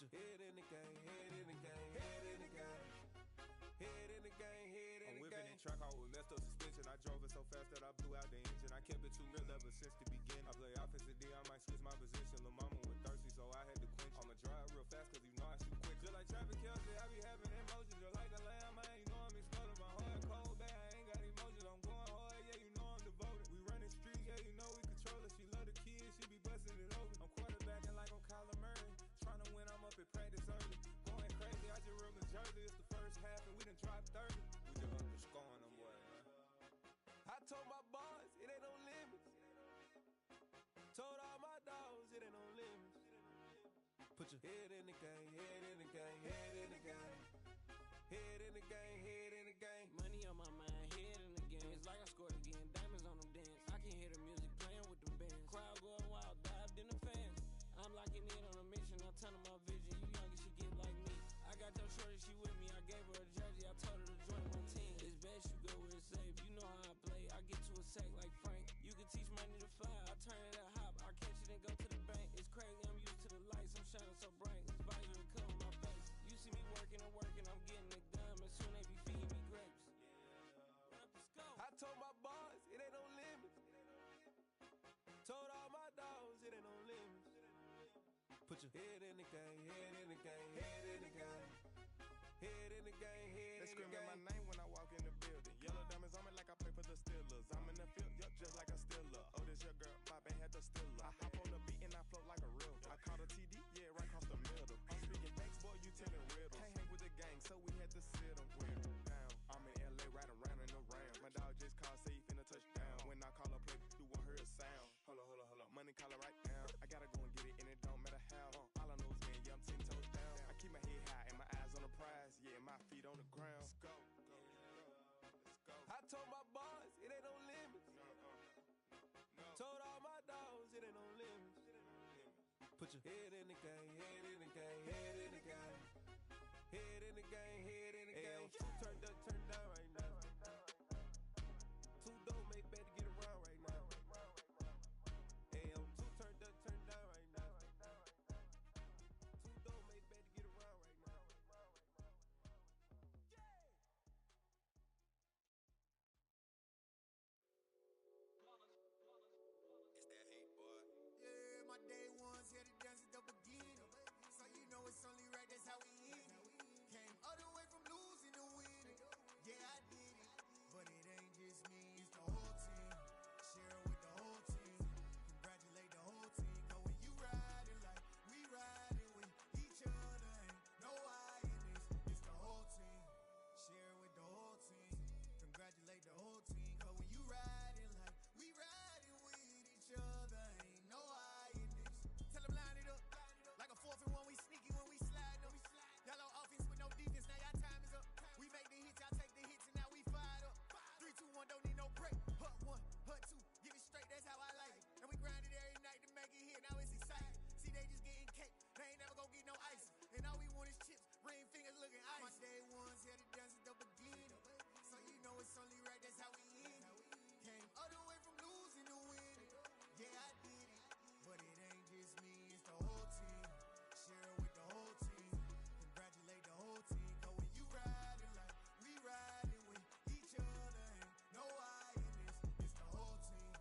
Put your head in the game, head in the game, head in the game. Head in the game, head in the game. I'm whipping the track out with messed up suspension. I drove it so fast that I blew out the engine. I kept it too real ever since the beginning. I play offensive D, I might switch my position. Lil' mama was thirsty, so I had to quench. I'ma drive real fast, cause you know I shoot quick. Just like traffic Kelsey, I be having emotions. Just like a lamb, man, you know I'm exploding. My heart cold, bad, I ain't got emotions. I'm going hard, yeah, you know I'm devoted. We running streets, yeah, you know we control it. She love the kids, she be busting it over. I'm quarterbacking like I'm Kyler Murray. Trying to win, I'm up at practice early. Going crazy, I just real Jersey. It's the first half and we done dropped 30. We just underscoring them, boy, man. I told my boys, it ain't no limits. Told all my dogs, it ain't no limits. Put your head in the game, head in the game, head in the game. Head in the game, head in the game. Money on my mind, head in the game. It's like I scored again, diamonds on them dance. I can hear the music playing with them bands. Crowd going wild, dived in the fans. I'm locking in on a mission, I'm turning my vision. You young, she get like me. I got your shorty, she with me. I gave her a jersey, I told her to join my team. It's best you go where it's safe. You know how I play, I get to a sack like Frank. You can teach money to fly, I turn it a hop. I catch it and go to the bank. It's crazy, I'm used to the lights, I'm shining so bright. This visor will cover my face. You see me working and working, I'm getting it done. But soon they be feeding me grapes. Run up the scope. I told my boys, it ain't no limits. Told all my dogs, it ain't no limits. Put your head in the game, head in the game, head in the game. Head in the game, head in the game. They screaming my name when I walk in the building. Yellow diamonds on me like I play for the Steelers. I'm in the field, yup, just like a Steeler. Oh, this your girl, my band had the Steeler. I hop on the beat and I float like a real. I caught a TD, yeah, right across the middle. I'm speaking thanks, boy, you telling riddles. Can't hang with the gang, so we had to sit them down. I'm in LA, riding around in the Rams. My dog just called, say he finna touch down. When I call her play, you won't hear a sound. Hold up, money caller right now. I gotta go and get it, and it don't matter how. All I know is, man, yeah, I'm 10 toes down. I keep my head high and my eyes on the prize. Yeah, my feet on the ground. Let's go. I told my boys, it ain't no limits. Told all my dogs, it ain't no limits. Put your head in the game, head in the game, head in the game. Head in the game, head in the game. Turned up, turned down right now. Two dope make better get around right now. Two turned up, turned down right now. Two dope make better get around right now. It's that hate, boy. Yeah, my day ones here to dance at the beginning. So you know it's only right, that's how we end it. Came all the way from losing to winning. Yeah, I did it. But it ain't just me, it's the whole team. Share it with the whole team. Congratulate the whole team. Cause when you riding like we riding with each other, ain't no I in this. It's the whole team. Share it with the whole team. Congratulate the whole team. Cause when you riding like we riding with each other, ain't no I in this. Tell them line it up. Like a 4th and 1, we sneaky when we slide them. Y'all on offense with no defense, now y'all time is up. We make the hits, y'all take the hits, and now we fired up. 3, 2, 1, don't need no break. Hut 1, hut 2, give it straight, that's how I like it. And we grind it every night to make it here, now it's exciting. See, they just getting cake, they ain't never gonna get no ice. And all we want is chips, ring fingers looking ice. My day ones here to dance at the beginning. So you know it's only right, that's how we end it. Came all the way from losing to winning. Yeah, I did it. But it ain't just me, it's the whole team. Share it with the whole team. Congratulate the whole team. Cause when you riding like we riding with each other, ain't no I in this. It's the whole team.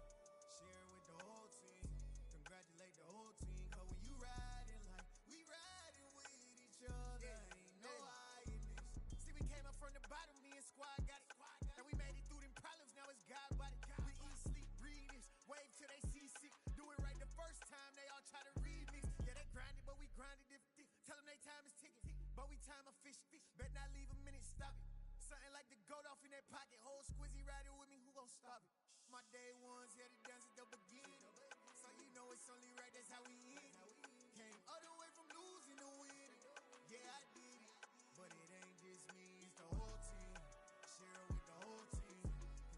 Share it with the whole team. Congratulate the whole team. Cause when you riding like we riding with each other, ain't no I in this. See, we came up from the bottom, me and squad got it. And we made it through them problems, now it's God body. We eat, sleep, breathe this. Wave till they seasick. Do it right the first time, they all try to remix. Yeah, they grinded, but we grinded different. Tell them they time is ticking, but we time a fish. Bet not leave a minute, stop it. Something like the goat off in that pocket. Whole squizzy riding with me, who gon' stop it? My day ones here to dance at the beginning. So you know it's only right, that's how we end it. Came all the way from losing to winning. Yeah, I did it. But it ain't just me, it's the whole team. Share it with the whole team.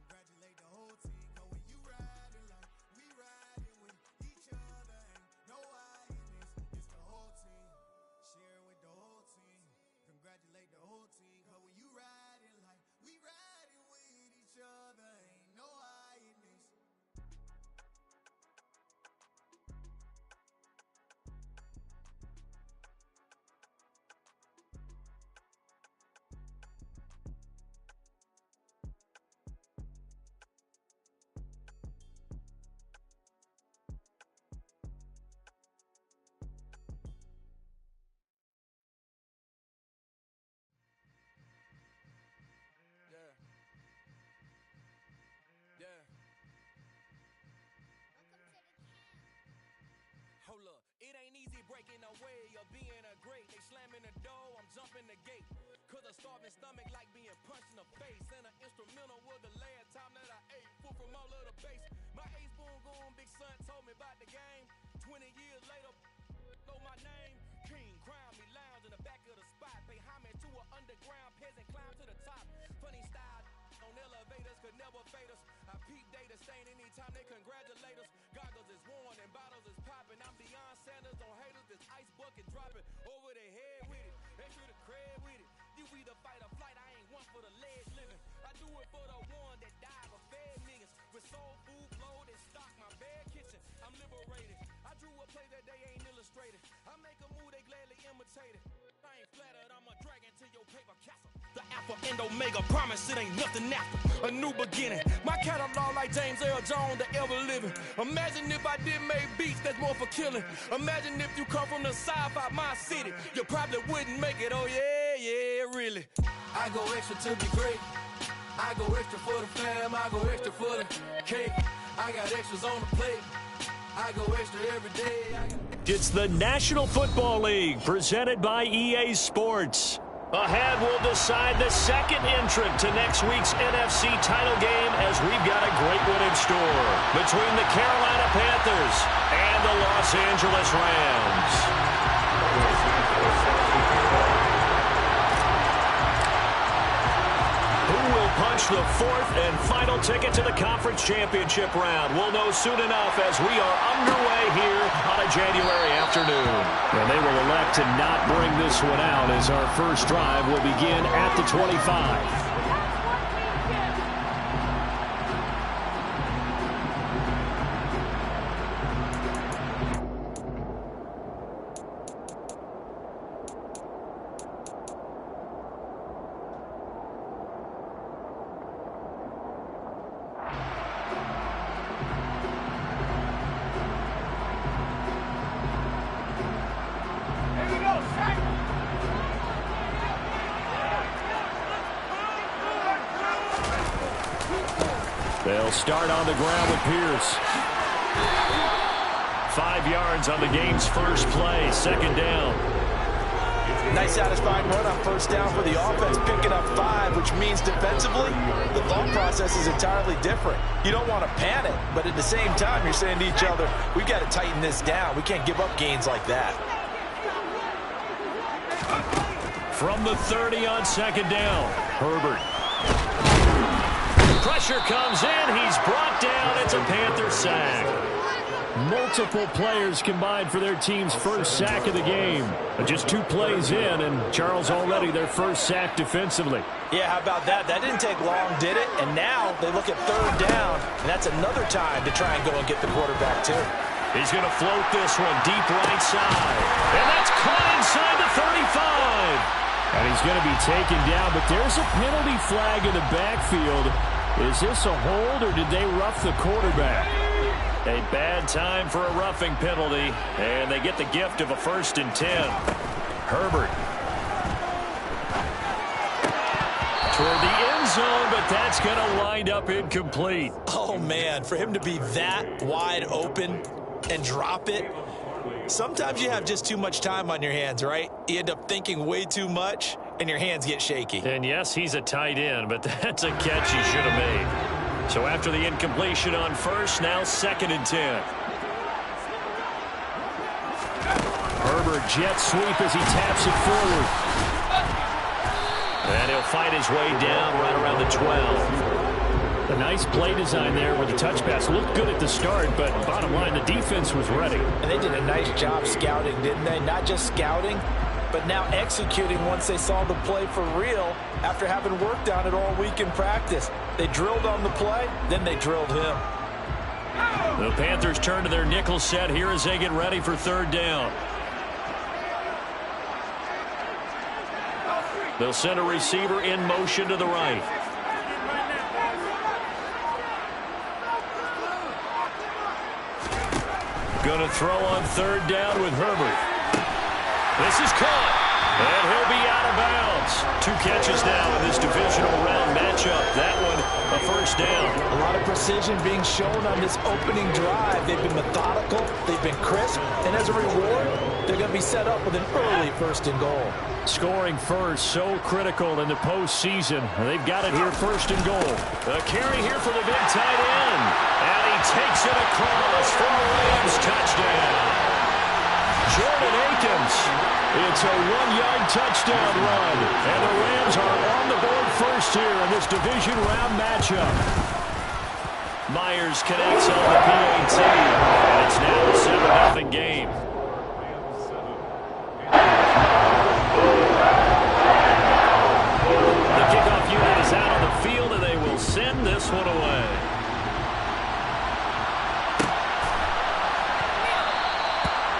Congratulate the whole team. Cause when you riding like we riding with each other, ain't no I in this. It's the whole team. Share it with the whole team. Congratulate the whole team. Cause when you riding like we riding with each other, ain't no I in this. like in a way of being a great. They slamming the door, I'm jumping the gate. Cause a starving stomach like being punched in the face. And an instrumental was the last time that I ate. Food from all of the base. My ace boom goon, big son told me about the game. 20 years later, know my name. King, crown me, lounge in the back of the spot. Pay homage to an underground peasant, climb to the top. Funny style on elevators could never fade us. I peep data stain anytime they congratulate us. Goggles is worn and bottles is popping. I'm Deion Sanders on haters, this ice bucket dropping over their head with it. Extra the cred with it. You either fight or flight, I ain't one for the ledge living. I do it for the one that died or fed niggas. With soul food, flow, that stock my bad kitchen. I'm liberated. I drew a play that they ain't illustrated. I make a move, they gladly imitate it. I ain't flattered, I'm a dragon to your paper castle. The Alpha and Omega promise it ain't nothing after. A new beginning. My catalog like James Earl Jones, the ever living. Imagine if I did make beats that's more for killing. Imagine if you come from the sci-fi my city. You probably wouldn't make it, oh yeah, really. I go extra to be great. I go extra for the fam, I go extra for the cake. I got extras on the plate. I go extra every day. It's the National Football League presented by EA Sports. Ahead will decide the second entrant to next week's NFC title game as we've got a great one in store between the Carolina Panthers and the Los Angeles Rams. Who will punch the fourth and final ticket to the conference championship round? We'll know soon enough as we are underway here on a January afternoon. And they will elect to not bring this one out as our first drive will begin at the 25. They'll start on the ground with Pierce. 5 yards on the game's first play, second down. Nice satisfying run on first down for the offense, picking up 5, which means defensively, the thought process is entirely different. You don't want to panic, but at the same time, you're saying to each other, we've got to tighten this down. We can't give up gains like that. From the 30 on second down, Herbert. Pressure comes in. He's brought down. It's a Panther sack. Multiple players combined for their team's first sack of the game. Just 2 plays in, and Charles already their first sack defensively. Yeah, how about that? That didn't take long, did it? And now they look at third down, and that's another time to try and go and get the quarterback, too. He's going to float this one deep right side. And that's caught inside the 35. And he's going to be taken down, but there's a penalty flag in the backfield. Is this a hold, or did they rough the quarterback? A bad time for a roughing penalty, and they get the gift of a 1st and 10. Herbert. Toward the end zone, but that's going to wind up incomplete. Oh, man, for him to be that wide open and drop it, sometimes you have just too much time on your hands, right? You end up thinking way too much, and your hands get shaky. And yes, he's a tight end, but that's a catch he should have made. So after the incompletion on first, now 2nd and 10. Herbert jet sweep as he taps it forward. And he'll fight his way down right around the 12. A nice play design there with the touch pass. Looked good at the start, but bottom line, the defense was ready. And they did a nice job scouting, didn't they? Not just scouting, but now executing once they saw the play for real after having worked on it all week in practice. They drilled on the play, then they drilled him. The Panthers turn to their nickel set here as they get ready for third down. They'll send a receiver in motion to the right. Going to throw on third down with Herbert. This is caught, and he'll be out of bounds. yards. 2 catches now in this divisional round matchup. That one, a first down. A lot of precision being shown on this opening drive. They've been methodical, they've been crisp, and as a reward, they're going to be set up with an early 1st and goal. Scoring first, so critical in the postseason. They've got it here, 1st and goal. A carry here for the big tight end. And he takes it across for a Rams touchdown. Jordan Akins. It's a 1-yard touchdown run. And the Rams are on the board first here in this division round matchup. Myers connects on the PAT. And it's now a 7-0 game. The kickoff unit is out on the field, and they will send this one away.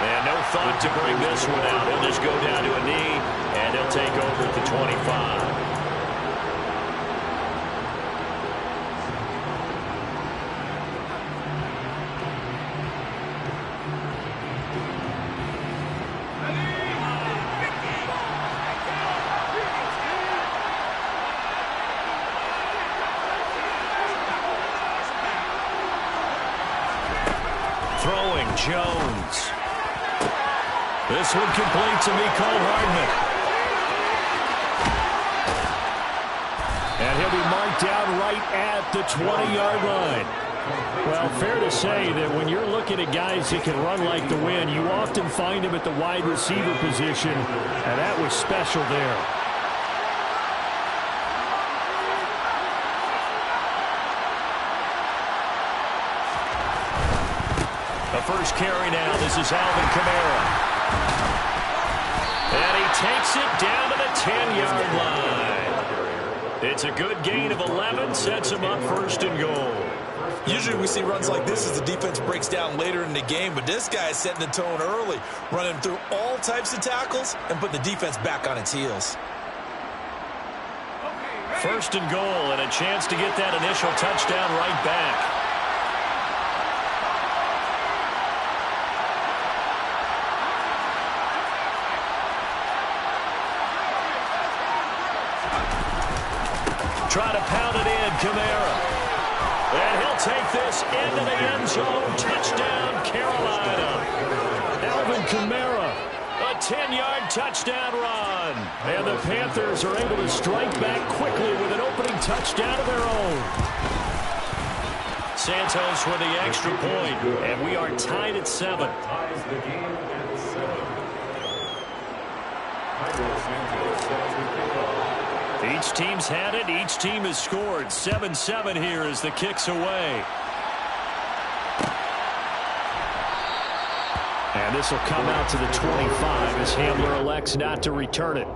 And no thought to bring this one out. He'll just go down to a knee, and he'll take over at the 25. Throwing Jones. This one complete to Mecole Hardman. And he'll be marked down right at the 20-yard line. Well, fair to say that when you're looking at guys that can run like the wind, you often find them at the wide receiver position, and that was special there. The first carry now. This is Alvin Kamara. And he takes it down to the 10-yard line. It's a good gain of 11. Sets him up 1st and goal. Usually we see runs like this as the defense breaks down later in the game, but this guy is setting the tone early, running through all types of tackles and putting the defense back on its heels. 1st and goal, and a chance to get that initial touchdown right back. Try to pound it in, Kamara. And he'll take this into the end zone. Touchdown, Carolina. Alvin Kamara, a 10-yard touchdown run. And the Panthers are able to strike back quickly with an opening touchdown of their own. Santos with the extra point, and we are tied at 7. Each team's had it. Each team has scored. 7-7 here as the kick's away. And this will come out to the 25 as Hamler elects not to return it.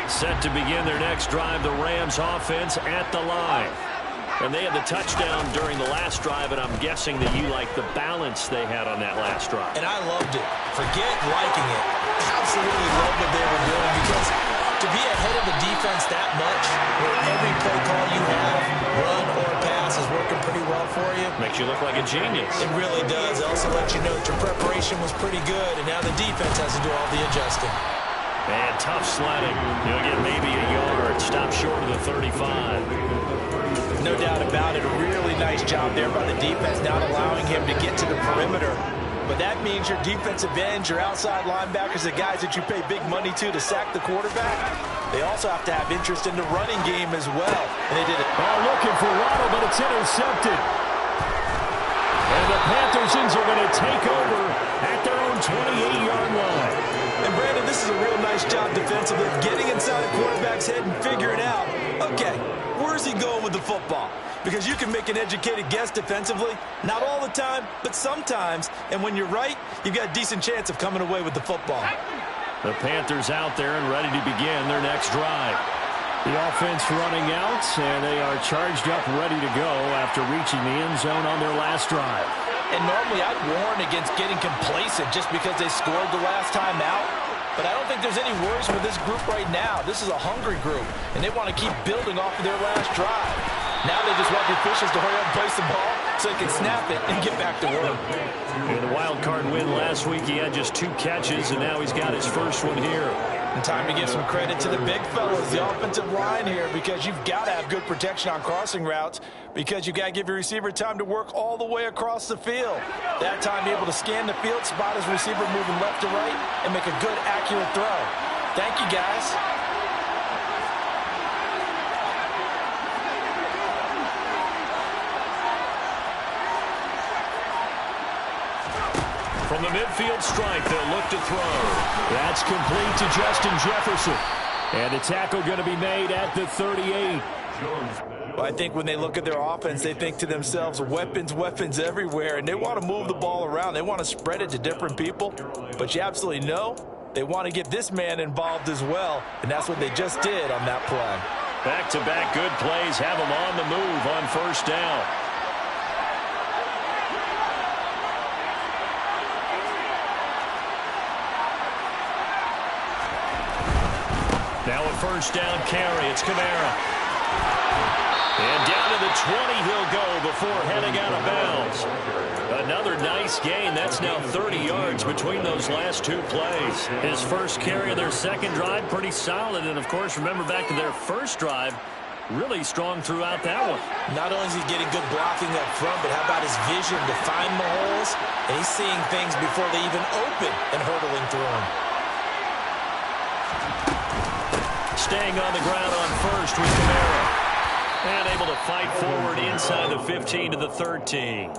Set to begin their next drive, the Rams offense at the line. And they had the touchdown during the last drive, and I'm guessing that you like the balance they had on that last drive. And I loved it. Forget liking it. Absolutely loved what they were doing, because to be ahead of the defense that much, where every play call you have, run or pass, is working pretty well for you. Makes you look like a genius. It really does. It also lets you know that your preparation was pretty good, and now the defense has to do all the adjusting. And tough sledding. You'll get maybe a yard. Stop short of the 35. No doubt about it. A really nice job there by the defense, not allowing him to get to the perimeter. But that means your defensive ends, your outside linebackers, the guys that you pay big money to sack the quarterback, they also have to have interest in the running game as well. And they did it. Oh, looking for Waddle, but it's intercepted. And the Panthers are going to take over at their own 28-yard line. And Brandon, this is a real nice job defensively, getting inside the quarterback's head and figuring out, okay, where's he going with the football? Because you can make an educated guess defensively, not all the time, but sometimes. And when you're right, you've got a decent chance of coming away with the football. The Panthers out there and ready to begin their next drive. The offense running out, and they are charged up, ready to go after reaching the end zone on their last drive. And normally I'd warn against getting complacent just because they scored the last time out. But I don't think there's any worries with this group right now. This is a hungry group, and they want to keep building off of their last drive. Now they just want the officials to hurry up and place the ball so he can snap it and get back to work. In the wild card win last week, he had just 2 catches, and now he's got his first one here. And time to give some credit to the big fellas, the offensive line here, because you've got to have good protection on crossing routes, because you've got to give your receiver time to work all the way across the field. That time, be able to scan the field, spot his receiver moving left to right, and make a good, accurate throw. Thank you, guys. From the midfield stripe, they'll look to throw. That's complete to Justin Jefferson. And the tackle going to be made at the 38. Well, I think when they look at their offense, they think to themselves, weapons, weapons everywhere, and they want to move the ball around. They want to spread it to different people. But you absolutely know they want to get this man involved as well, and that's what they just did on that play. Back-to-back good plays have them on the move on first down. Now a first down carry. It's Kamara. And down to the 20 he'll go before heading out of bounds. Another nice gain. That's now 30 yards between those last 2 plays. His first carry of their second drive, pretty solid. And, of course, remember back to their first drive, really strong throughout that one. Not only is he getting good blocking up front, but how about his vision to find the holes? And he's seeing things before they even open and hurdling through them. Staying on the ground on first with Kamara. And able to fight forward inside the 15 to the 13.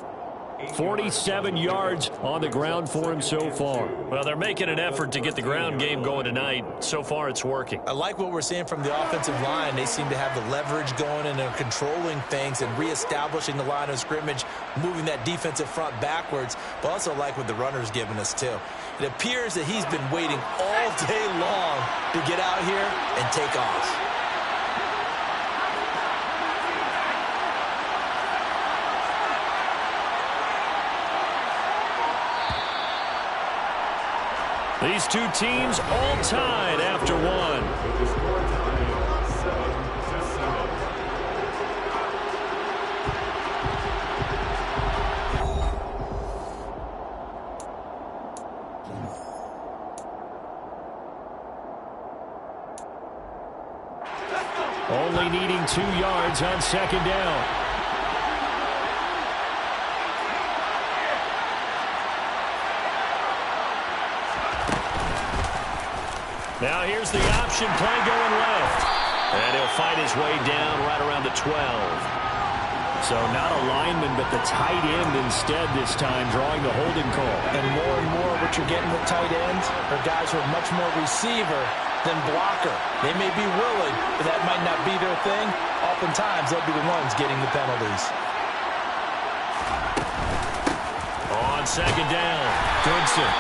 47 yards on the ground for him so far. Well, they're making an effort to get the ground game going tonight. So far, it's working. I like what we're seeing from the offensive line. They seem to have the leverage going, and they're controlling things and reestablishing the line of scrimmage, moving that defensive front backwards. But also like what the runner's giving us, too. It appears that he's been waiting all day long to get out here and take off. These two teams all tied after one. Only needing 2 yards on second down. Now here's the option play going left. And he'll fight his way down right around the 12. So not a lineman, but the tight end instead this time, drawing the holding call. And more what you're getting with tight ends are guys who are much more receiver than blocker. They may be willing, but that might not be their thing. Oftentimes, they'll be the ones getting the penalties. On second down, Goodson.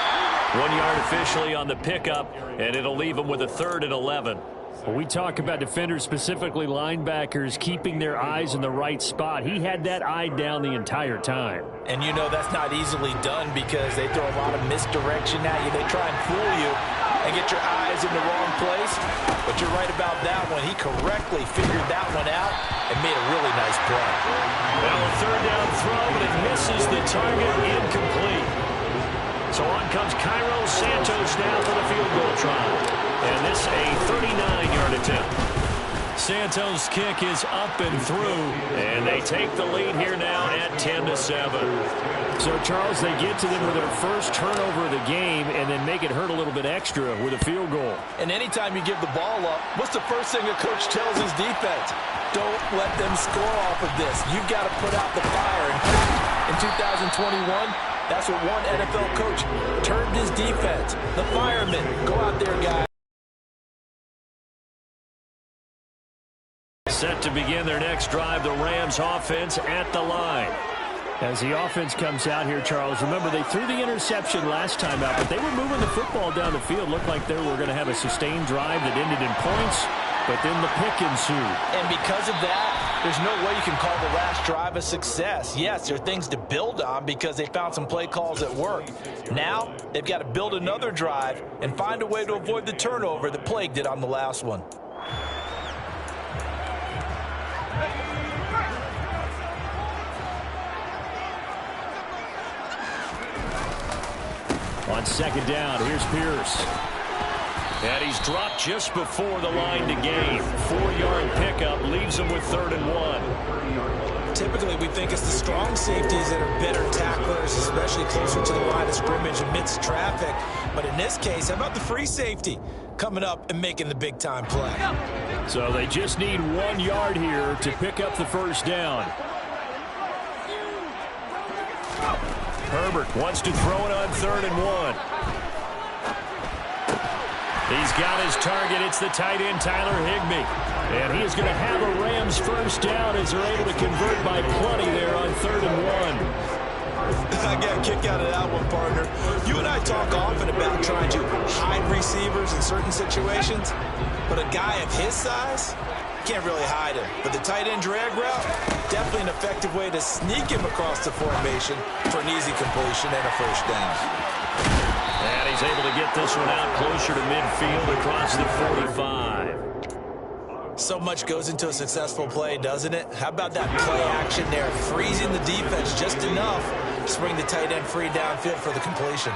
1 yard officially on the pickup, and it'll leave them with a 3rd and 11. When we talk about defenders, specifically linebackers, keeping their eyes in the right spot, he had that eye down the entire time. And you know that's not easily done because they throw a lot of misdirection at you. They try and fool you and get your eyes in the wrong place. But you're right about that one. He correctly figured that one out and made a really nice play. Well, a 3rd down throw, but it misses the target, incomplete. So on comes Cairo Santos now for the field goal try. And this a 39-yard attempt. Santos' kick is up and through, and they take the lead here now at 10-7. So, Charles, they get to them with their first turnover of the game and then make it hurt a little bit extra with a field goal. And anytime you give the ball up, what's the first thing a coach tells his defense? Don't let them score off of this. You've got to put out the fire. In fact, in 2021, that's what one NFL coach termed his defense. The firemen. Go out there, guys. Set to begin their next drive, the Rams offense at the line. As the offense comes out here, Charles, remember they threw the interception last time out, but they were moving the football down the field. Looked like they were going to have a sustained drive that ended in points, but then the pick ensued. And because of that, there's no way you can call the last drive a success. Yes, there are things to build on because they found some play calls at work. Now, they've got to build another drive and find a way to avoid the turnover that plagued it on the last one. On second down, here's Pierce. And he's dropped just before the line to gain. 4-yard pickup leaves him with 3rd and 1. Typically, we think it's the strong safeties that are better tacklers, especially closer to the line of scrimmage amidst traffic. But in this case, how about the free safety coming up and making the big-time play? So they just need 1 yard here to pick up the first down. Herbert wants to throw it on 3rd and 1. He's got his target. It's the tight end, Tyler Higbee. And he is going to have a Rams first down as they're able to convert by plenty there on 3rd and 1. I got a kick out of that one, partner. You and I talk often about trying to hide receivers in certain situations, but a guy of his size can't really hide him. But the tight end drag route, definitely an effective way to sneak him across the formation for an easy completion and a first down. And he's able to get this one out closer to midfield across the 45. So much goes into a successful play, doesn't it? How about that play action there, freezing the defense just enough to bring the tight end free downfield for the completion.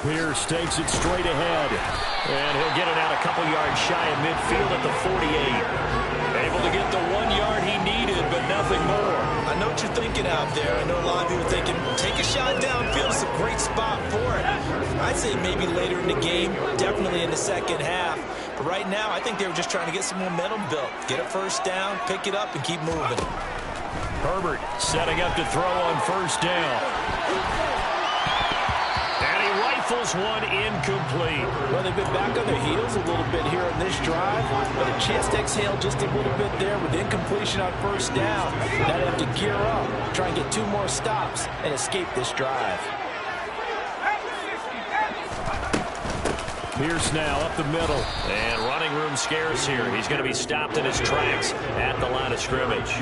Pierce takes it straight ahead. And he'll get it out a couple yards shy of midfield at the 48. Able to get the 1 yard he needed, but nothing more. I know what you're thinking out there. I know a lot of you are thinking, take a shot downfield. It's a great spot for it. I'd say maybe later in the game, definitely in the second half. But right now, I think they were just trying to get some momentum built. Get a first down, pick it up, and keep moving. Herbert setting up to throw on first down. And he rifles one incomplete. Well, they've been back on their heels a little bit here on this drive, but a chance to exhale just a little bit there with incompletion on first down. Now they have to gear up, try and get 2 more stops, and escape this drive. Pierce now up the middle. And running room scarce here. He's going to be stopped in his tracks at the line of scrimmage.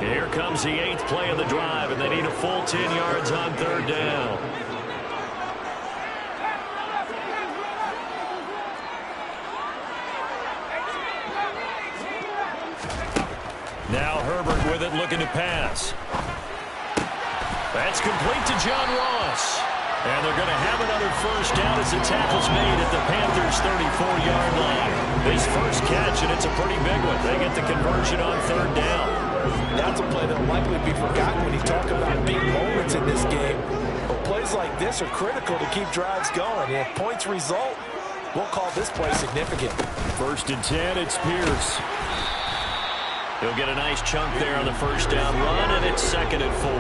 Here comes the 8th play of the drive, and they need a full 10 yards on 3rd down. Now Herbert with it, looking to pass. That's complete to John Ross. And they're going to have another first down as the tackle's made at the Panthers' 34-yard line. His first catch, and it's a pretty big one. They get the conversion on 3rd down. That's a play that will likely be forgotten when you talk about big moments in this game. But plays like this are critical to keep drives going. And if points result, we'll call this play significant. 1st and 10, it's Pierce. He'll get a nice chunk there on the first down run, and it's 2nd and 4.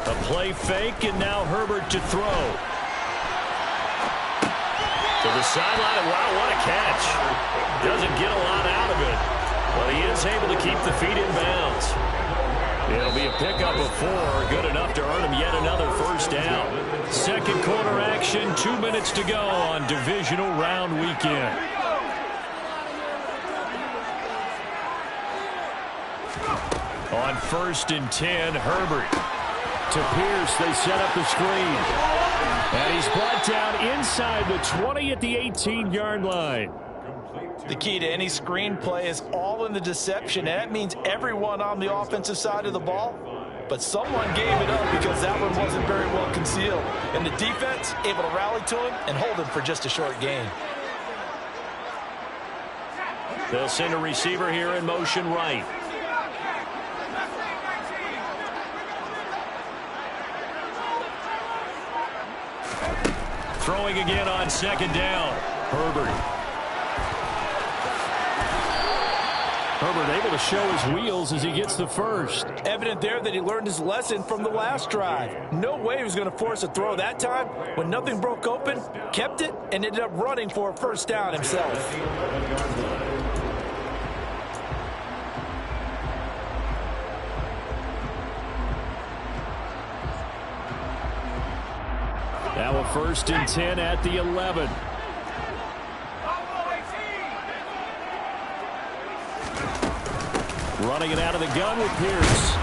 A play fake, and now Herbert to throw. To the sideline. Wow, what a catch. Doesn't get a lot out of it. Well, he is able to keep the feet in bounds. It'll be a pickup of 4, good enough to earn him yet another first down. Second quarter action, 2 minutes to go on divisional round weekend. On 1st and 10, Herbert. To Pierce, they set up the screen. And he's brought down inside the 20 at the 18-yard line. The key to any screen play is all in the deception, and that means everyone on the offensive side of the ball. But someone gave it up because that one wasn't very well concealed. And the defense able to rally to him and hold him for just a short gain. They'll send a receiver here in motion right. Throwing again on 2nd down. Herbert. Herbert able to show his wheels as he gets the first. Evident there that he learned his lesson from the last drive. No way he was going to force a throw that time. When nothing broke open, kept it, and ended up running for a first down himself. Now a 1st and 10 at the 11. Running it out of the gun with Pierce.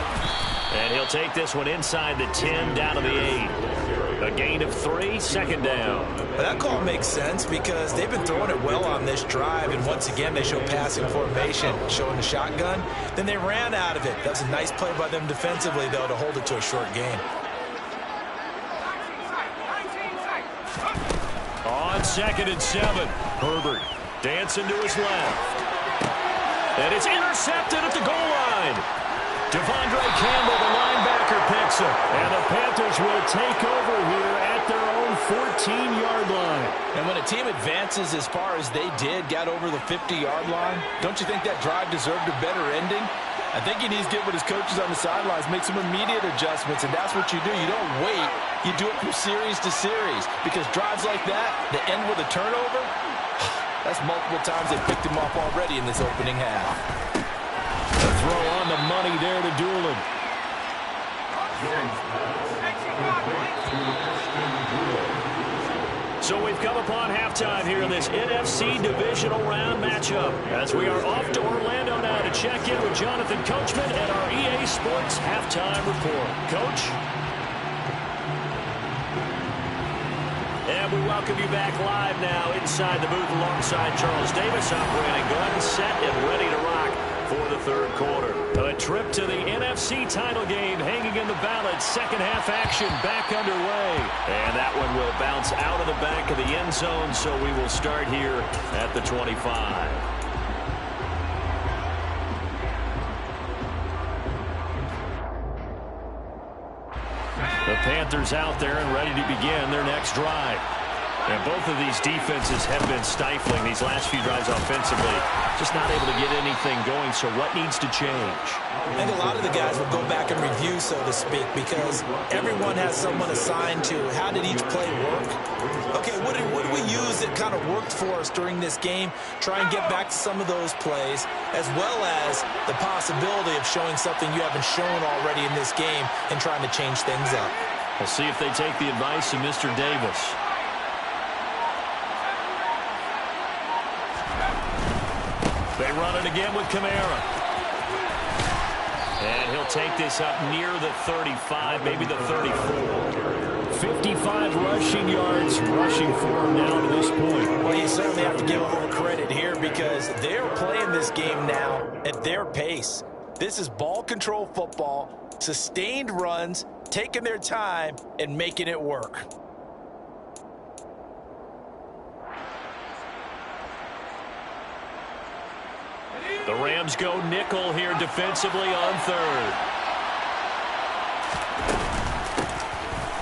And he'll take this one inside the 10, down to the 8. A gain of 3, second down. That call makes sense because they've been throwing it well on this drive, and once again they show passing formation, showing the shotgun. Then they ran out of it. That was a nice play by them defensively, though, to hold it to a short gain. On 2nd and 7, Herbert dancing to his left. And it's intercepted at the goal line. Devondre Campbell, the linebacker, picks it. And the Panthers will take over here at their own 14-yard line. And when a team advances as far as they did, got over the 50-yard line, don't you think that drive deserved a better ending? I think he needs to get with his coaches on the sidelines, make some immediate adjustments, and that's what you do. You don't wait. You do it from series to series, because drives like that end with a turnover, that's multiple times they picked him off already in this opening half. A throw on the money there to Doolin. So we've come upon halftime here in this NFC divisional round matchup, as we are off to Orlando now to check in with Jonathan Coachman and our EA Sports halftime report. Coach? And we welcome you back live now inside the booth alongside Charles Davis, operating gun, set, and ready to rock for the third quarter. A trip to the NFC title game hanging in the balance. Second half action back underway. And that one will bounce out of the back of the end zone, so we will start here at the 25. The Panthers out there and ready to begin their next drive. And both of these defenses have been stifling these last few drives offensively. Just not able to get anything going, so what needs to change? I think a lot of the guys will go back and review, so to speak, because everyone has someone assigned to how did each play work. Okay, what did we use that kind of worked for us during this game? Try and get back to some of those plays, as well as the possibility of showing something you haven't shown already in this game and trying to change things up. We'll see if they take the advice of Mr. Davis. They run it again with Kamara. And he'll take this up near the 35, maybe the 34. 55 rushing yards, rushing for him now to this point. Well, you certainly have to give a little credit here because they're playing this game now at their pace. This is ball control football, sustained runs, taking their time, and making it work. The Rams go nickel here defensively on third.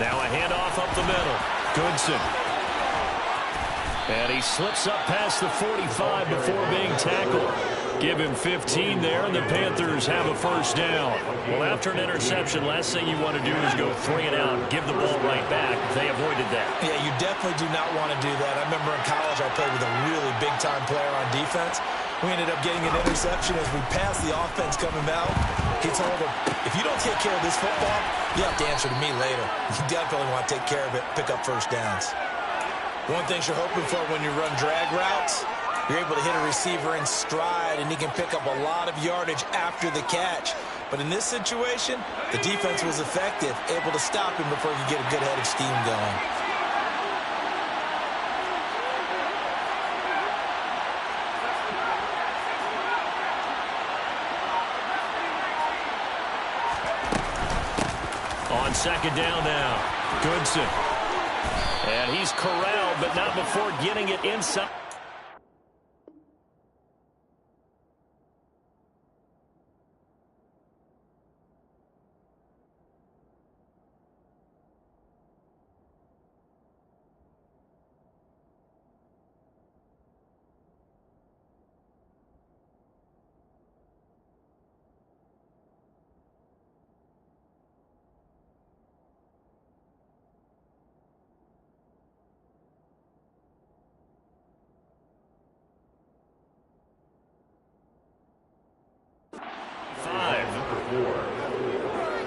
Now a handoff up the middle. Goodson. And he slips up past the 45 before being tackled. Give him 15 there, and the Panthers have a first down. Well, after an interception, last thing you want to do is go 3 and out and give the ball right back. They avoided that. Yeah, you definitely do not want to do that. I remember in college I played with a really big-time player on defense. We ended up getting an interception as we passed the offense coming out. He told him, if you don't take care of this football, you have to answer to me later. You definitely want to take care of it, pick up first downs. One thing you're hoping for when you run drag routes, you're able to hit a receiver in stride, and he can pick up a lot of yardage after the catch. But in this situation, the defense was effective, able to stop him before he could get a good head of steam going. On second down now, Goodson. And he's corralled, but not before getting it inside.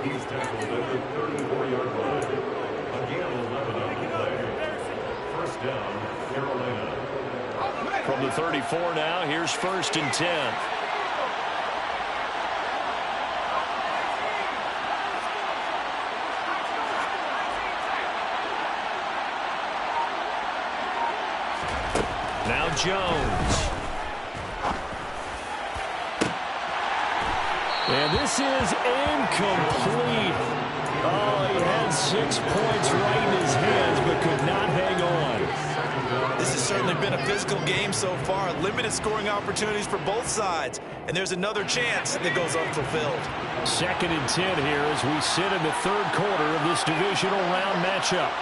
He's tackled at the 34-yard line. Again, 11 on the play. First down, Carolina. From the 34 now, here's 1st and 10. Now Jones. And this is incomplete. Oh, he had 6 points right in his hands, but could not hang on. This has certainly been a physical game so far. Limited scoring opportunities for both sides. And there's another chance that goes unfulfilled. 2nd and 10 here as we sit in the 3rd quarter of this divisional round matchup.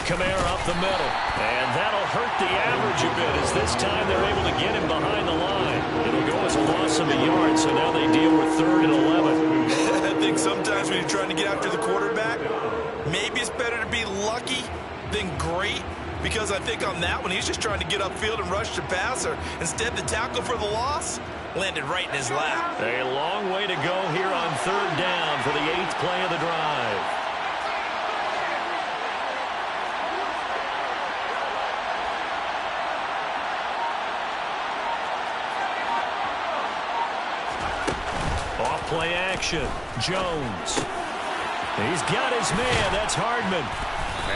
Kamara up the middle, and that'll hurt the average a bit as this time they're able to get him behind the line. It'll go as a loss of a yard, so now they deal with 3rd and 11. I think sometimes when you're trying to get after the quarterback, maybe it's better to be lucky than great, because I think on that one he's just trying to get upfield and rush the passer. Instead, the tackle for the loss landed right in his lap. A long way to go here on 3rd down for the 8th play of the drive. Play action. Jones. He's got his man. That's Hardman.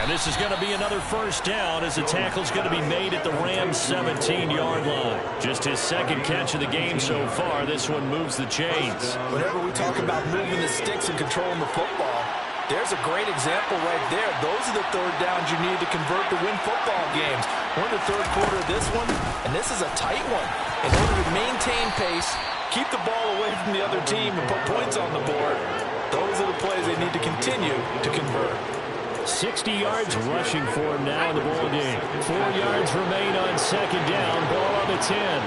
And this is going to be another 1st down as the tackle's going to be made at the Rams' 17-yard line. Just his 2nd catch of the game so far. This one moves the chains. Whenever we talk about moving the sticks and controlling the football, there's a great example right there. Those are the 3rd downs you need to convert to win football games. We're in the 3rd quarter of this one, and this is a tight one. In order to maintain pace, keep the ball away from the other team and put points on the board, those are the plays they need to continue to convert. 60 yards rushing for him now in the ball game. 4 yards remain on 2nd down. Ball on the 10.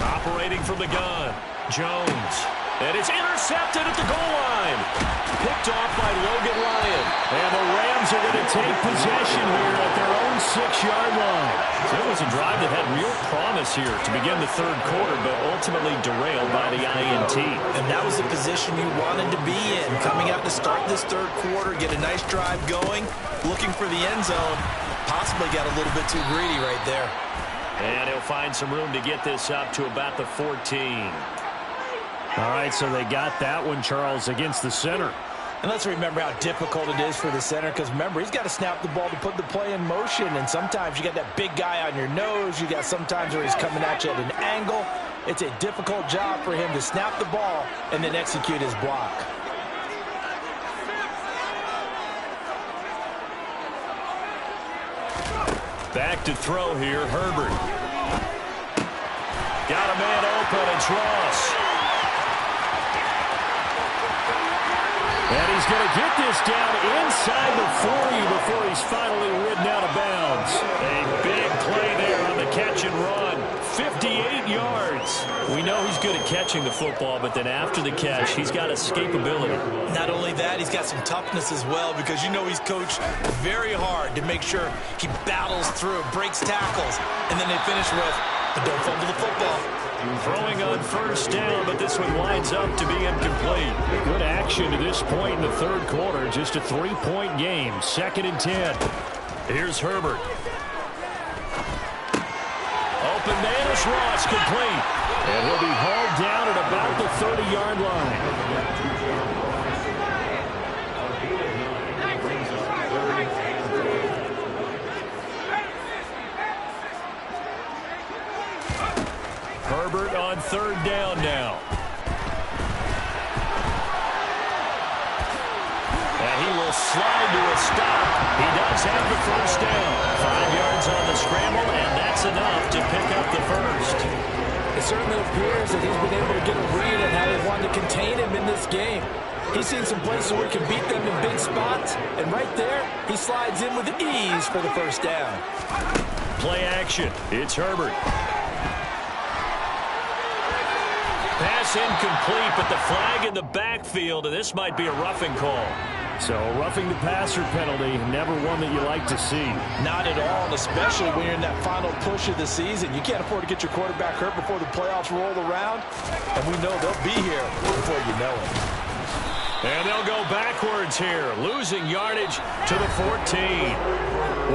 Operating from the gun. Jones. And it's intercepted at the goal line. Picked off by Logan Ryan. And the Rams are going to take possession here at their own 6-yard line. So it was a drive that had real promise here to begin the 3rd quarter, but ultimately derailed by the INT. And that was the position you wanted to be in. Coming out to start this 3rd quarter, get a nice drive going, looking for the end zone. Possibly got a little bit too greedy right there. And he'll find some room to get this up to about the 14. All right, so they got that one, Charles, against the center. And let's remember how difficult it is for the center, because remember, he's got to snap the ball to put the play in motion, and sometimes you got that big guy on your nose. You got sometimes where he's coming at you at an angle. It's a difficult job for him to snap the ball and then execute his block. Back to throw here, Herbert. Got a man open, it's Ross. And he's going to get this down inside the 40 before he's finally ridden out of bounds. A big play there on the catch and run. 58 yards. We know he's good at catching the football, but then after the catch, he's got escapability. Not only that, he's got some toughness as well, because you know he's coached very hard to make sure he battles through, breaks tackles, and then they finish with, but don't fumble the football. Throwing on 1st down, but this one winds up to be incomplete. Good action to this point in the 3rd quarter. Just a 3-point game. 2nd and 10. Here's Herbert. Open man is Ross, complete. And he'll be hauled down at about the 30-yard line. Herbert on 3rd down now. And he will slide to a stop. He does have the 1st down. 5 yards on the scramble, and that's enough to pick up the 1st. It certainly appears that he's been able to get a read on how they wanted to contain him in this game. He's seen some places where he can beat them in big spots, and right there, he slides in with ease for the 1st down. Play action. It's Herbert. Pass incomplete, but the flag in the backfield, and this might be a roughing call. So roughing the passer penalty, never one that you like to see. Not at all, and especially when you're in that final push of the season. You can't afford to get your quarterback hurt before the playoffs roll around, and we know they'll be here before you know it. And they'll go backwards here, losing yardage to the 14.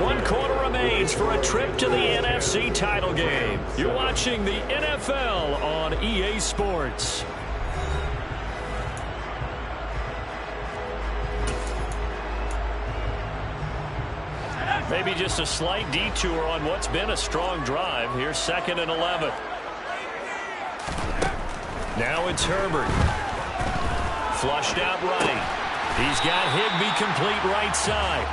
1 quarter remains for a trip to the NFC title game. You're watching the NFL on EA Sports. Maybe just a slight detour on what's been a strong drive. Here's 2nd and 11. Now it's Herbert. Flushed out right. He's got Higbee complete right side.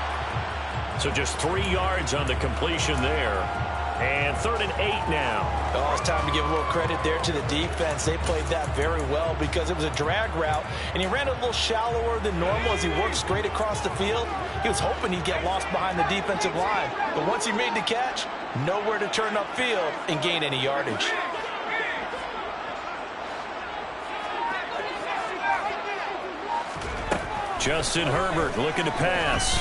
So just 3 yards on the completion there. And 3rd and 8 now. Oh, it's time to give a little credit there to the defense. They played that very well because it was a drag route, and he ran a little shallower than normal as he worked straight across the field. He was hoping he'd get lost behind the defensive line. But once he made the catch, nowhere to turn upfield and gain any yardage. Justin Herbert looking to pass.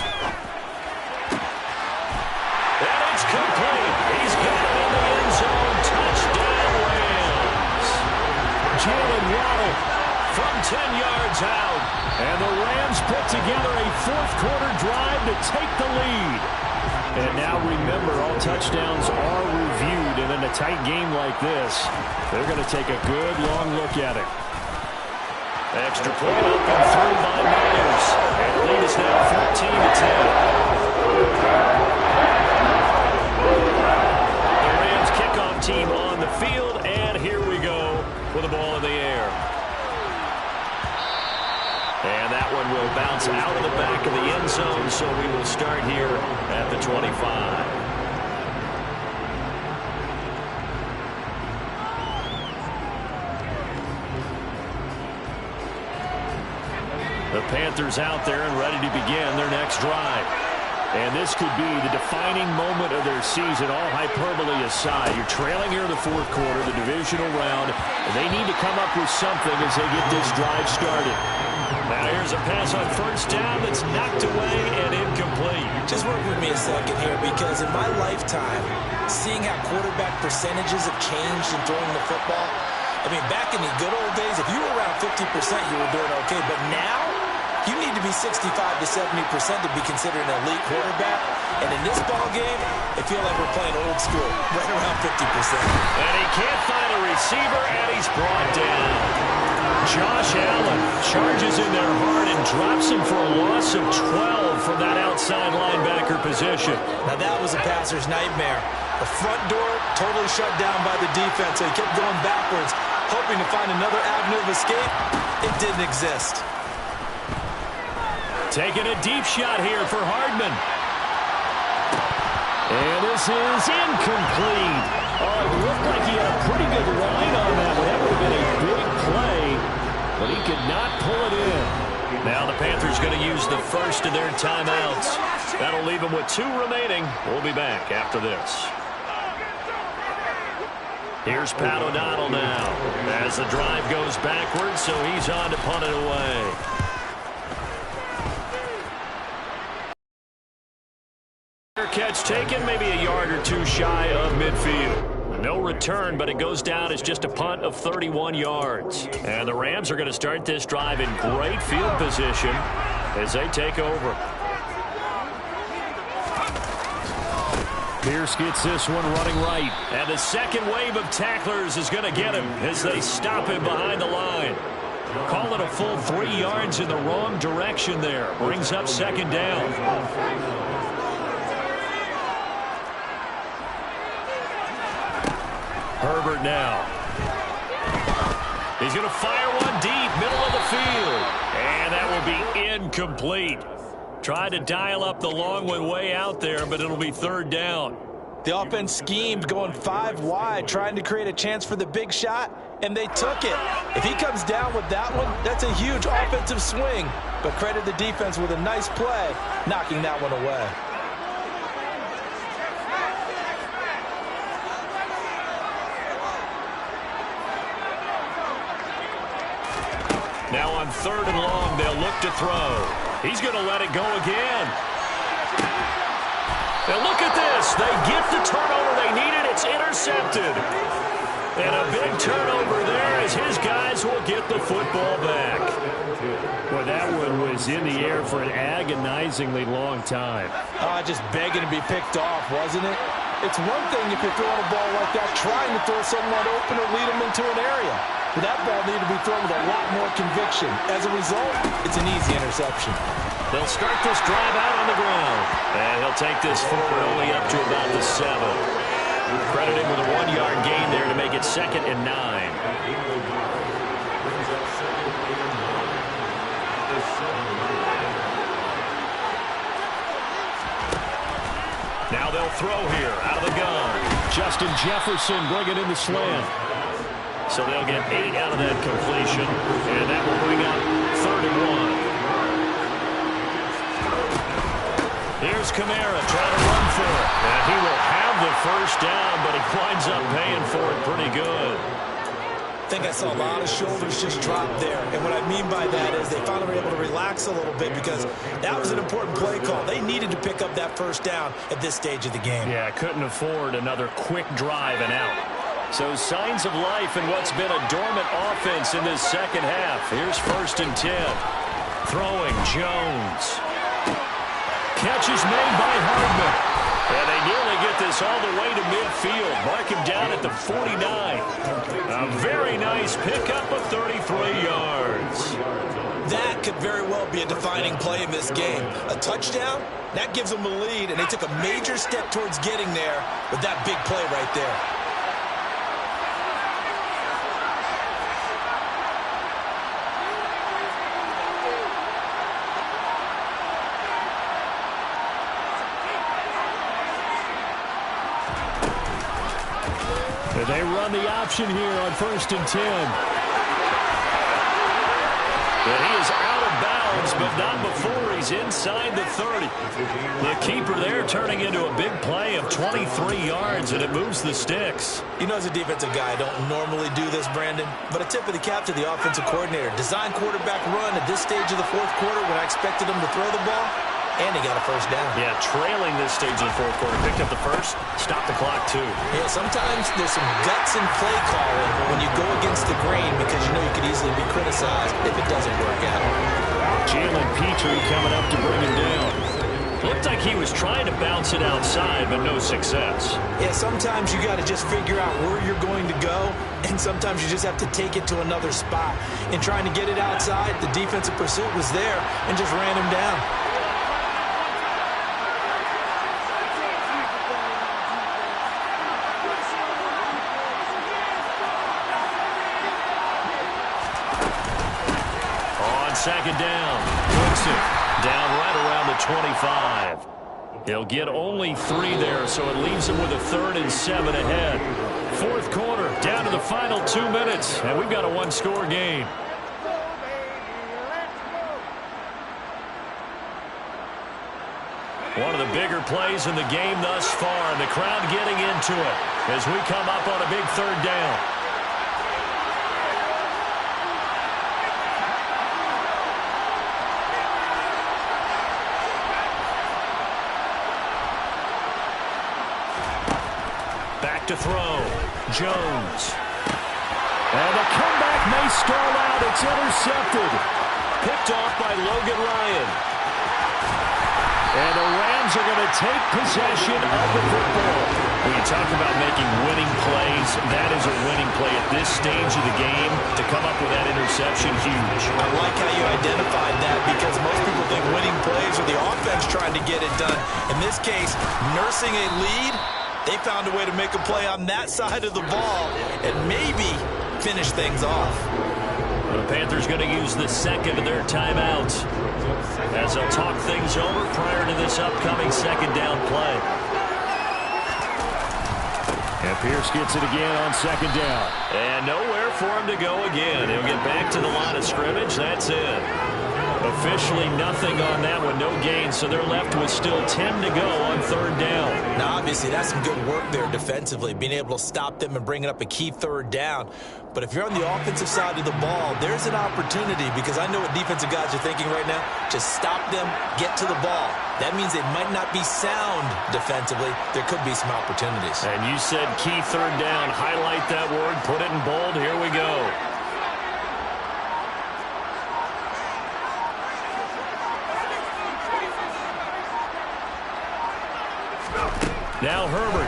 And it's complete. He's got it in the end zone. Touchdown, Rams. Jalen Waddle from 10 yards out. And the Rams put together a 4th quarter drive to take the lead. And now remember, all touchdowns are reviewed. And in a tight game like this, they're going to take a good long look at it. Extra point up and through by Myers. And the lead is now 14-10. The Rams kickoff team on the field, and here we go with the ball in the air. And that one will bounce out of the back of the end zone, so we will start here at the 25. The Panthers out there and ready to begin their next drive. And this could be the defining moment of their season, all hyperbole aside. You're trailing here in the 4th quarter, the divisional round, and they need to come up with something as they get this drive started. Now here's a pass on 1st down that's knocked away and incomplete. Just work with me a second here, because in my lifetime, seeing how quarterback percentages have changed in throwing the football, I mean, back in the good old days, if you were around 50%, you were doing okay. But now, you need to be 65 to 70% to be considered an elite quarterback. And in this ball game, I feel like we're playing old school, right around 50%. And he can't find a receiver, and he's brought down. Josh Allen charges in there hard and drops him for a loss of 12 from that outside linebacker position. Now that was a passer's nightmare. The front door totally shut down by the defense. They kept going backwards, hoping to find another avenue of escape. It didn't exist. Taking a deep shot here for Hardman. And this is incomplete. Oh, it looked like he had a pretty good line on that one. That would have been a big play, but he could not pull it in. Now the Panthers going to use the first of their timeouts. That'll leave them with 2 remaining. We'll be back after this. Here's Pat O'Donnell now as the drive goes backwards, so he's on to punt it away. Catch taken, maybe a yard or 2 shy of midfield. No return, but it goes down as just a punt of 31 yards. And the Rams are going to start this drive in great field position as they take over. Pierce gets this one running right. And the second wave of tacklers is going to get him as they stop him behind the line. Call it a full 3 yards in the wrong direction there. Brings up 2nd down. Herbert now. He's going to fire one deep, middle of the field. And that will be incomplete. Tried to dial up the long one way out there, but it'll be 3rd down. The offense schemed going 5 wide, trying to create a chance for the big shot, and they took it. If he comes down with that one, that's a huge offensive swing. But credit the defense with a nice play, knocking that one away. Now on 3rd and long, they'll look to throw. He's going to let it go again. And look at this. They get the turnover they needed. It's intercepted. And a big turnover there as his guys will get the football back. Well, that one was in the air for an agonizingly long time. Just begging to be picked off, wasn't it? It's one thing if you're throwing a ball like that, trying to throw someone open or lead them into an area. But that ball needed to be thrown with a lot more conviction. As a result, it's an easy interception. They'll start this drive out on the ground. And he'll take this forward only up to about the 7. Credit him with a 1-yard gain there to make it 2nd and 9. Now they'll throw here out of the gun. Justin Jefferson bringing in the slant. So they'll get 8 out of that completion. And that will bring up 3rd and 1. Here's Kamara trying to run for it. And he will have the first down, but he winds up paying for it pretty good. I think I saw a lot of shoulders just drop there. And what I mean by that is they finally were able to relax a little bit because that was an important play call. They needed to pick up that first down at this stage of the game. Yeah, couldn't afford another quick drive and out. So signs of life in what's been a dormant offense in this second half. Here's 1st and 10. Throwing Jones. Catch is made by Hardman. And they nearly get this all the way to midfield. Mark him down at the 49. A very nice pickup of 33 yards. That could very well be a defining play in this game. A touchdown, that gives them a lead, and they took a major step towards getting there with that big play right there. They run the option here on 1st and 10. And he is out of bounds, but not before he's inside the 30. The keeper there turning into a big play of 23 yards, and it moves the sticks. You know, as a defensive guy, I don't normally do this, Brandon, but a tip of the cap to the offensive coordinator. Design quarterback run at this stage of the 4th quarter when I expected him to throw the ball. And he got a first down. Yeah, trailing this stage of the 4th quarter. Picked up the first, stopped the clock, too. Yeah, sometimes there's some guts in play calling when you go against the grain because you know you could easily be criticized if it doesn't work out. Jalen Petrie coming up to bring him down. Looked like he was trying to bounce it outside, but no success. Yeah, sometimes you got to just figure out where you're going to go, and sometimes you just have to take it to another spot. In trying to get it outside, the defensive pursuit was there and just ran him down. Second down. Woodson down right around the 25. He'll get only 3 there, so it leaves him with a 3rd and 7 ahead. 4th quarter, down to the final 2 minutes, and we've got a 1-score game. One of the bigger plays in the game thus far, and the crowd getting into it as we come up on a big 3rd down. To throw. Jones. And the comeback may stall out. It's intercepted. Picked off by Logan Ryan. And the Rams are going to take possession of the football. When you talk about making winning plays, that is a winning play at this stage of the game. To come up with that interception, huge. I like how you identified that because most people think winning plays are the offense trying to get it done. In this case, nursing a lead, they found a way to make a play on that side of the ball and maybe finish things off. The Panthers going to use the 2nd of their timeouts as they'll talk things over prior to this upcoming 2nd down play. And Pierce gets it again on 2nd down. And nowhere for him to go again. He'll get back to the line of scrimmage. That's it. Officially nothing on that one, no gain, so they're left with still 10 to go on third down. Now, obviously, that's some good work there defensively, being able to stop them and bringing up a key third down. But if you're on the offensive side of the ball, there's an opportunity, because I know what defensive guys are thinking right now. Just stop them, get to the ball. That means they might not be sound defensively. There could be some opportunities. And you said key third down. Highlight that word, put it in bold. Here we go. Now Herbert.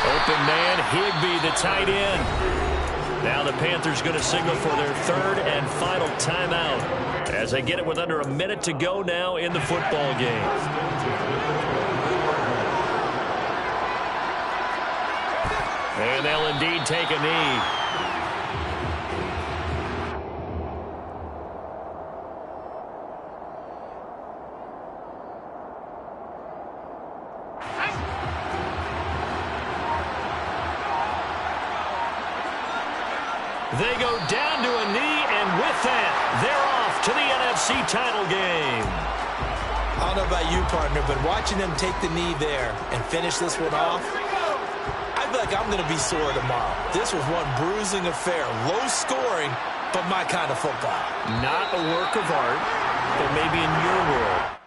Open man, Higbee, the tight end. Now the Panthers going to signal for their third and final timeout as they get it with under a minute to go now in the football game. And they'll indeed take a knee. They go down to a knee, and with that, they're off to the NFC title game. I don't know about you, partner, but watching them take the knee there and finish this one off, I feel like I'm going to be sore tomorrow. This was one bruising affair. Low scoring, but my kind of football. Not a work of art, but maybe in your world.